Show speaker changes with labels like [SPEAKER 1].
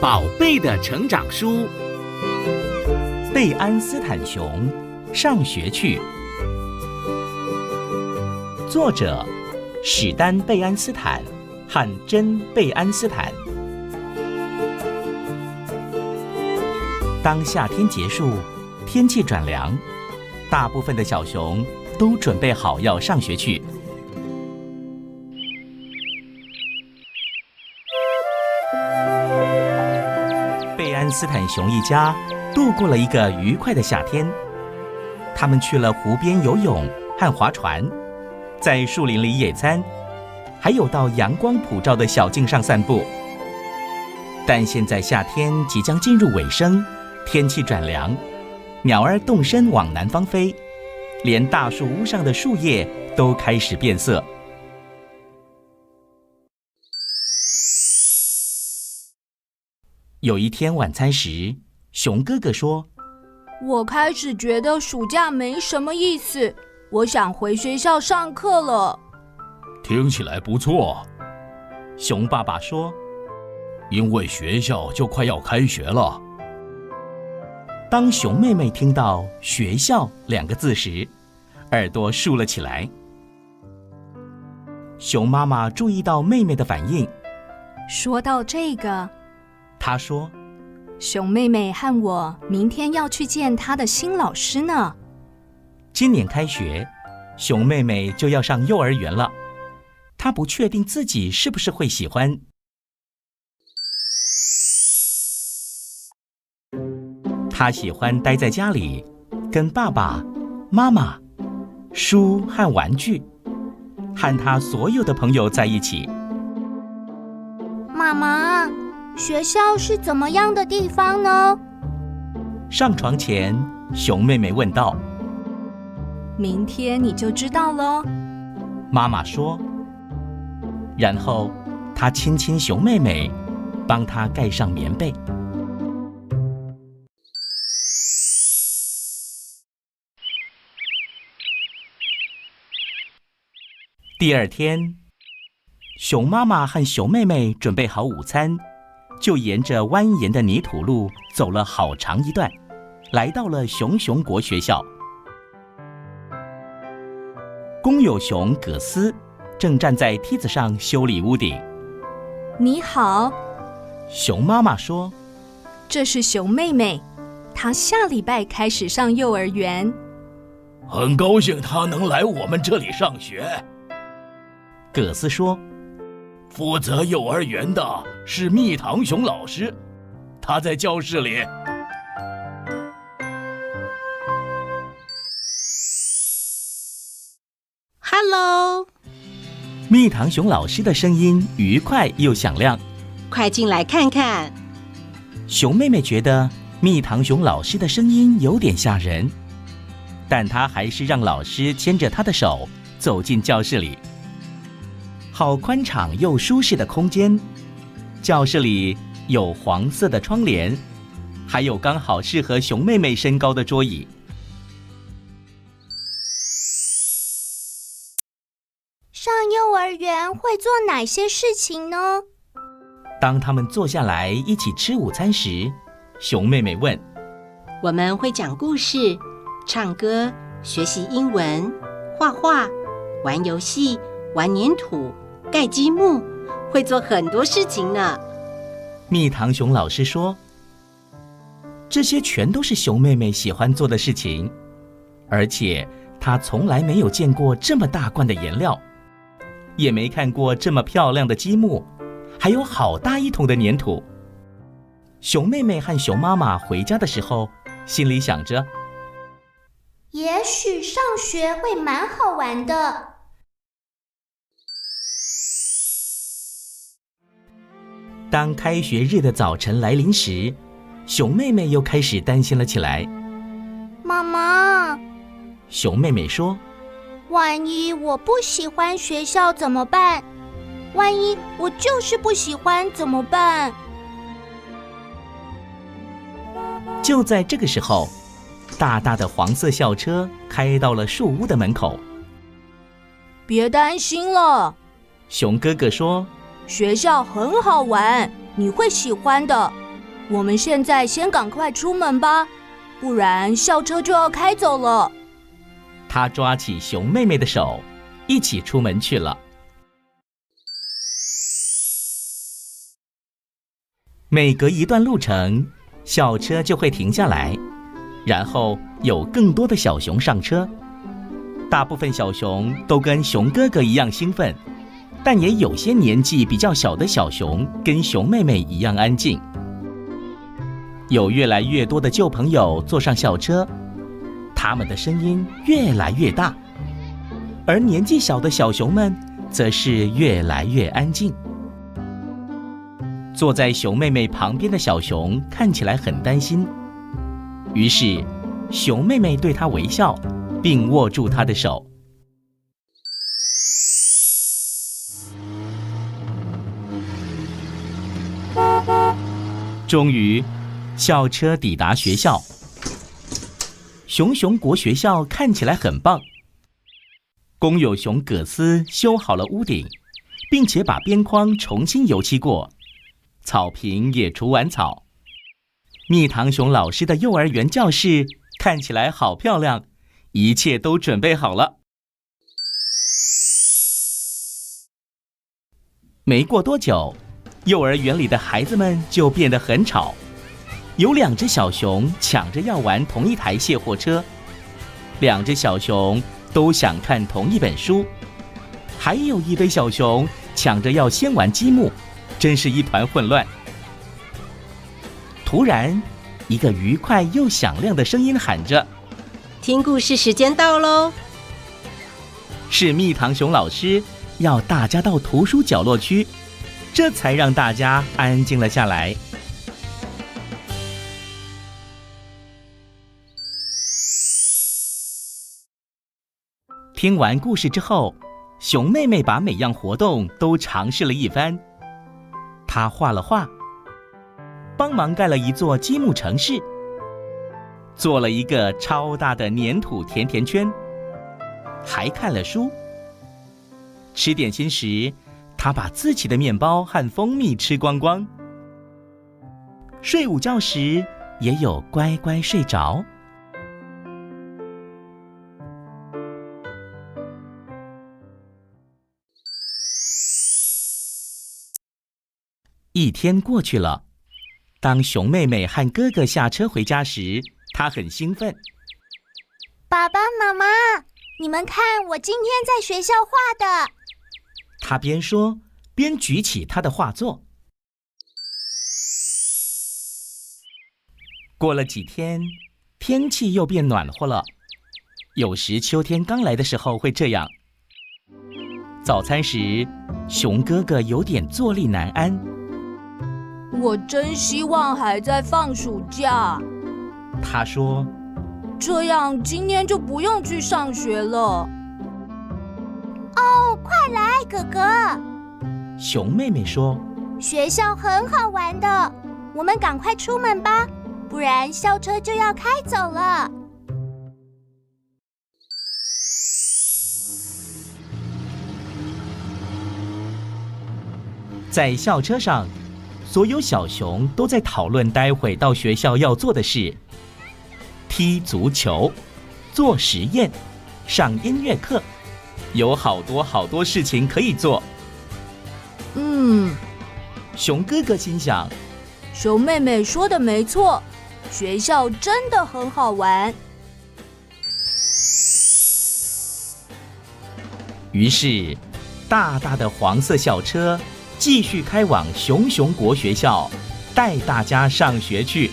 [SPEAKER 1] 宝贝的成长书。
[SPEAKER 2] 贝安斯坦熊上学去，作者史丹·贝安斯坦和珍·贝安斯坦。当夏天结束，天气转凉，大部分的小熊都准备好要上学去。贝安斯坦熊一家度过了一个愉快的夏天，他们去了湖边游泳和划船，在树林里野餐，还有到阳光普照的小径上散步。但现在夏天即将进入尾声，天气转凉，鸟儿动身往南方飞，连大树屋上的树叶都开始变色。有一天晚餐时，熊哥哥说：
[SPEAKER 3] 我开始觉得暑假没什么意思，我想回学校上课了。
[SPEAKER 4] 听起来不错，
[SPEAKER 2] 熊爸爸说，
[SPEAKER 4] 因为学校就快要开学了。
[SPEAKER 2] 当熊妹妹听到学校2个字时，耳朵竖了起来。熊妈妈注意到妹妹的反应，
[SPEAKER 3] 说到这个，
[SPEAKER 2] 她说，
[SPEAKER 3] 熊妹妹和我明天要去见她的新老师呢。
[SPEAKER 2] 今年开学，熊妹妹就要上幼儿园了，她不确定自己是不是会喜欢。她喜欢待在家里，跟爸爸妈妈、书和玩具，和她所有的朋友在一起。
[SPEAKER 5] 妈妈，学校是怎么样的地方呢？
[SPEAKER 2] 上床前，熊妹妹问道。
[SPEAKER 3] 明天你就知道了，
[SPEAKER 2] 妈妈说。然后她亲亲熊妹妹，帮她盖上棉被。第二天，熊妈妈和熊妹妹准备好午餐，就沿着蜿蜒的泥土路走了好长一段，来到了熊熊国学校。公有熊葛斯正站在梯子上修理屋顶。
[SPEAKER 3] 你好，
[SPEAKER 2] 熊妈妈说，
[SPEAKER 3] 这是熊妹妹，她下礼拜开始上幼儿园。
[SPEAKER 4] 很高兴她能来我们这里上学。
[SPEAKER 2] 葛斯说，
[SPEAKER 4] 负责幼儿园的是蜜糖熊老师，他在教室里。
[SPEAKER 6] Hello，
[SPEAKER 2] 蜜糖熊老师的声音愉快又响亮。
[SPEAKER 6] 快进来看看。
[SPEAKER 2] 熊妹妹觉得蜜糖熊老师的声音有点吓人，但她还是让老师牵着她的手走进教室里。好宽敞又舒适的空间，教室里有黄色的窗帘，还有刚好适合熊妹妹身高的桌椅。
[SPEAKER 5] 上幼儿园会做哪些事情呢？
[SPEAKER 2] 当他们坐下来一起吃午餐时，熊妹妹问：
[SPEAKER 6] 我们会讲故事、唱歌、学习英文、画画、玩游戏、玩粘土、盖积木，会做很多事情呢。
[SPEAKER 2] 蜜糖熊老师说，这些全都是熊妹妹喜欢做的事情，而且她从来没有见过这么大罐的颜料，也没看过这么漂亮的积木，还有好大一桶的粘土。熊妹妹和熊妈妈回家的时候，心里想着，
[SPEAKER 5] 也许上学会蛮好玩的。
[SPEAKER 2] 当开学日的早晨来临时，熊妹妹又开始担心了起来。
[SPEAKER 5] 妈妈，
[SPEAKER 2] 熊妹妹说，
[SPEAKER 5] 万一我不喜欢学校怎么办？万一我就是不喜欢怎么办？
[SPEAKER 2] 就在这个时候，大大的黄色校车开到了树屋的门口。
[SPEAKER 3] 别担心了，
[SPEAKER 2] 熊哥哥说，
[SPEAKER 3] 学校很好玩，你会喜欢的。我们现在先赶快出门吧，不然校车就要开走了。
[SPEAKER 2] 他抓起熊妹妹的手，一起出门去了。每隔一段路程，校车就会停下来，然后有更多的小熊上车。大部分小熊都跟熊哥哥一样兴奋，但也有些年纪比较小的小熊跟熊妹妹一样安静。有越来越多的旧朋友坐上校车，他们的声音越来越大，而年纪小的小熊们则是越来越安静。坐在熊妹妹旁边的小熊看起来很担心，于是熊妹妹对她微笑，并握住她的手。终于，校车抵达学校。熊熊国学校看起来很棒。公有熊葛斯修好了屋顶，并且把边框重新油漆过，草坪也除完草。蜜糖熊老师的幼儿园教室看起来好漂亮，一切都准备好了。没过多久，幼儿园里的孩子们就变得很吵。有2只小熊抢着要玩同一台卸货车，2只小熊都想看同一本书，还有一堆小熊抢着要先玩积木，真是一团混乱。突然，一个愉快又响亮的声音喊着：“
[SPEAKER 6] 听故事时间到喽！”
[SPEAKER 2] 是蜜糖熊老师要大家到图书角落区，这才让大家安静了下来。听完故事之后，熊妹妹把每样活动都尝试了一番。她画了画，帮忙盖了一座积木城市，做了一个超大的粘土甜甜圈，还看了书。吃点心时，她把自己的面包和蜂蜜吃光光。睡午觉时，也有乖乖睡着。一天过去了，当熊妹妹和哥哥下车回家时，她很兴奋。
[SPEAKER 5] 爸爸妈妈，你们看我今天在学校画的。
[SPEAKER 2] 她边说边举起她的画作。过了几天，天气又变暖和了，有时秋天刚来的时候会这样。早餐时，熊哥哥有点坐立难安。
[SPEAKER 3] 我真希望还在放暑假。
[SPEAKER 2] 他说：“
[SPEAKER 3] 这样今天就不用去上学了。”
[SPEAKER 5] 哦，快来，哥哥！
[SPEAKER 2] 熊妹妹说：“
[SPEAKER 5] 学校很好玩的，我们赶快出门吧，不然校车就要开走了。”
[SPEAKER 2] 在校车上，所有小熊都在讨论待会到学校要做的事：踢足球、做实验、上音乐课，有好多事情可以做。熊哥哥心想，
[SPEAKER 3] 熊妹妹说的没错，学校真的很好玩。
[SPEAKER 2] 于是，大大的黄色校车继续开往熊熊国学校，带大家上学去。